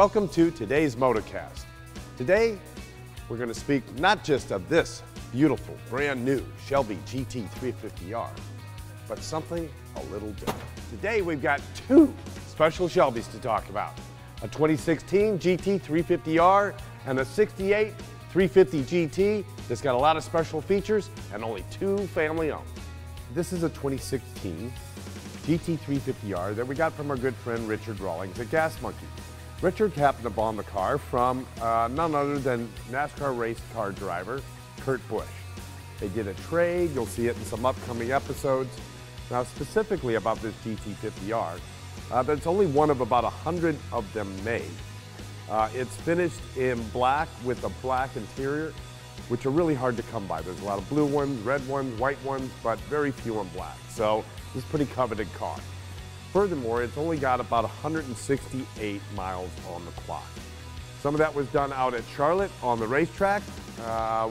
Welcome to today's Motocast. Today, we're going to speak not just of this beautiful, brand new Shelby GT350R, but something a little different. Today, we've got two special Shelbys to talk about. A 2016 GT350R and a 68 350 GT that's got a lot of special features and only two family owned. This is a 2016 GT350R that we got from our good friend Richard Rawlings at Gas Monkey. Richard happened to bomb the car from none other than NASCAR race car driver Kurt Busch. They did a trade, you'll see it in some upcoming episodes. Now specifically about this GT50R, there's only one of about 100 of them made. It's finished in black with a black interior, which are really hard to come by. There's a lot of blue ones, red ones, white ones, but very few in black. So it's a pretty coveted car. Furthermore, it's only got about 168 miles on the clock. Some of that was done out at Charlotte on the racetrack.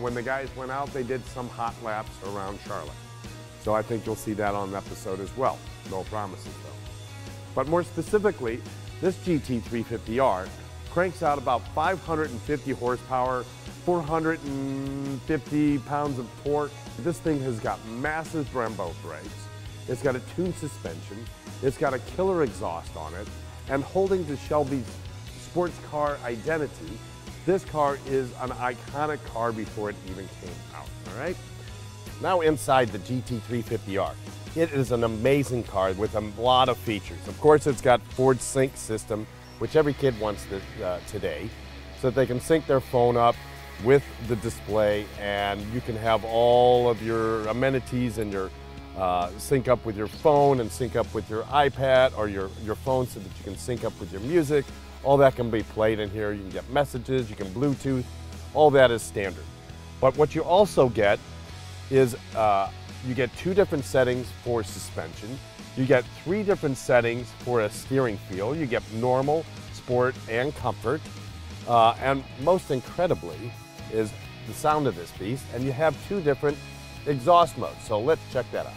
When the guys went out, they did some hot laps around Charlotte. So I think you'll see that on the episode as well. No promises though. But more specifically, this GT350R cranks out about 550 horsepower, 450 pounds of torque. This thing has got massive Brembo brakes. It's got a tuned suspension. It's got a killer exhaust on it. And holding to Shelby's sports car identity, this car is an iconic car before it even came out, all right? Now inside the GT350R. It is an amazing car with a lot of features. Of course, it's got Ford Sync system, which every kid wants today, so that they can sync their phone up with the display and you can have all of your amenities and your sync up with your phone and sync up with your iPad or your phone so that you can sync up with your music. All that can be played in here. You can get messages, you can Bluetooth, all that is standard. But what you also get is you get two different settings for suspension. You get three different settings for a steering feel. You get normal, sport, and comfort. And most incredibly is the sound of this beast. And you have two different exhaust modes. So let's check that out.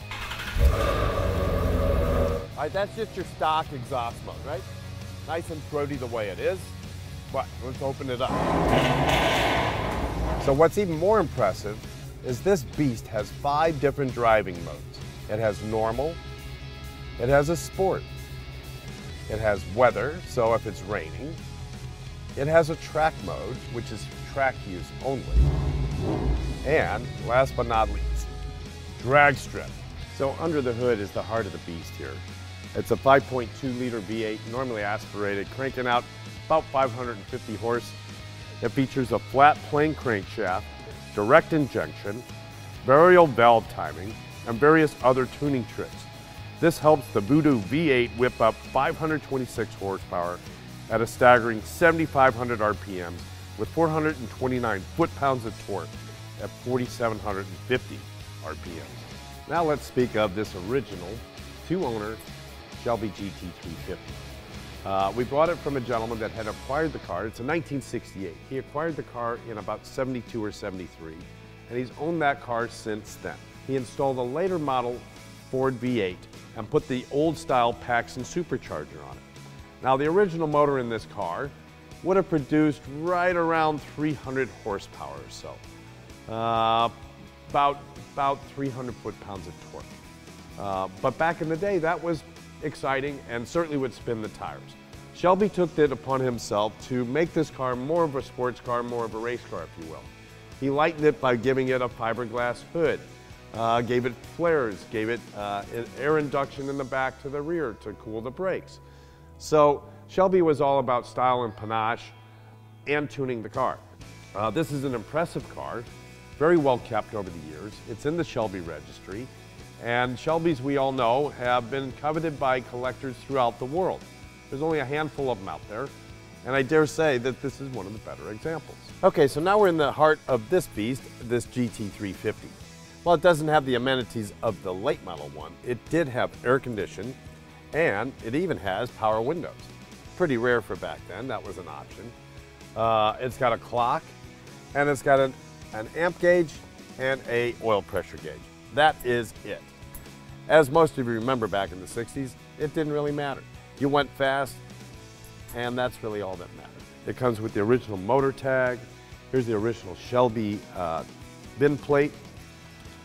All right, that's just your stock exhaust mode, right? Nice and throaty the way it is. But let's open it up. So what's even more impressive is this beast has 5 different driving modes. It has normal, it has a sport, it has weather, so if it's raining, it has a track mode, which is track use only, and last but not least, drag strip. So under the hood is the heart of the beast here. It's a 5.2 liter V8, normally aspirated, cranking out about 550 horse. It features a flat plane crankshaft, direct injection, variable valve timing, and various other tuning tricks. This helps the Voodoo V8 whip up 526 horsepower at a staggering 7,500 RPMs with 429 foot-pounds of torque at 4,750 RPMs. Now let's speak of this original two-owner Shelby GT350. We bought it from a gentleman that had acquired the car. It's a 1968. He acquired the car in about 72 or 73, and he's owned that car since then. He installed a later model Ford V8 and put the old style Cassens supercharger on it. Now the original motor in this car would have produced right around 300 horsepower or so. About 300 foot-pounds of torque. But back in the day, that was exciting and certainly would spin the tires. Shelby took it upon himself to make this car more of a sports car, more of a race car, if you will. He lightened it by giving it a fiberglass hood, gave it flares, gave it air induction in the back to the rear to cool the brakes. So Shelby was all about style and panache and tuning the car. This is an impressive car, very well kept over the years. It's in the Shelby registry. And Shelbys, we all know, have been coveted by collectors throughout the world. There's only a handful of them out there, and I dare say that this is one of the better examples. Okay, so now we're in the heart of this beast, this GT350. Well, it doesn't have the amenities of the late model one. It did have air conditioning, and it even has power windows. Pretty rare for back then, that was an option. It's got a clock, and it's got an amp gauge and a oil pressure gauge. That is it. As most of you remember back in the 60s, it didn't really matter. You went fast, and that's really all that matters. It comes with the original motor tag. Here's the original Shelby bin plate.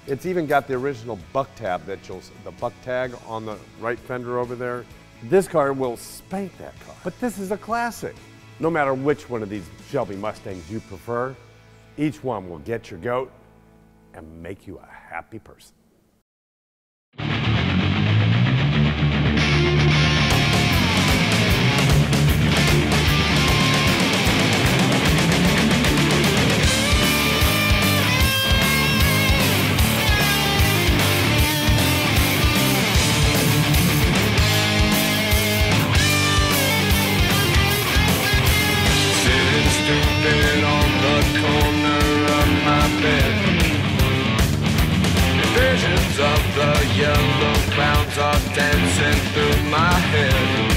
It's even got the original buck tab the buck tag on the right fender over there. This car will spank that car, but this is a classic. No matter which one of these Shelby Mustangs you prefer, each one will get your goat and make you a happy person. Stupid on the corner of my bed. Visions of the yellow clouds are dancing through my head.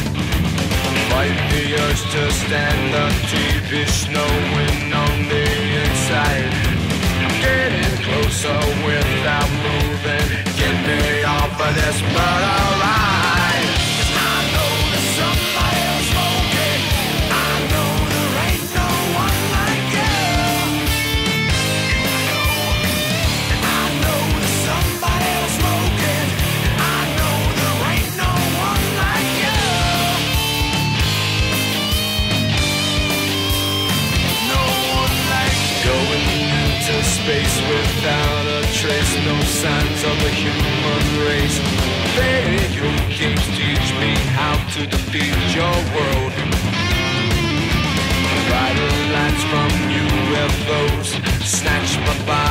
Fight the urge to stand the TV snowing on the inside. I'm getting closer without moving. Get me off of this murder ride. 'Cause I know there's somebody else smoking. I know there ain't no one like you. And I know there's somebody else smoking. I know there ain't no one like you. No one like you. Going into space without a trace, no signs of a human race. Video games teach me how to defeat your world. Brighter lights from UFOs snatch my body.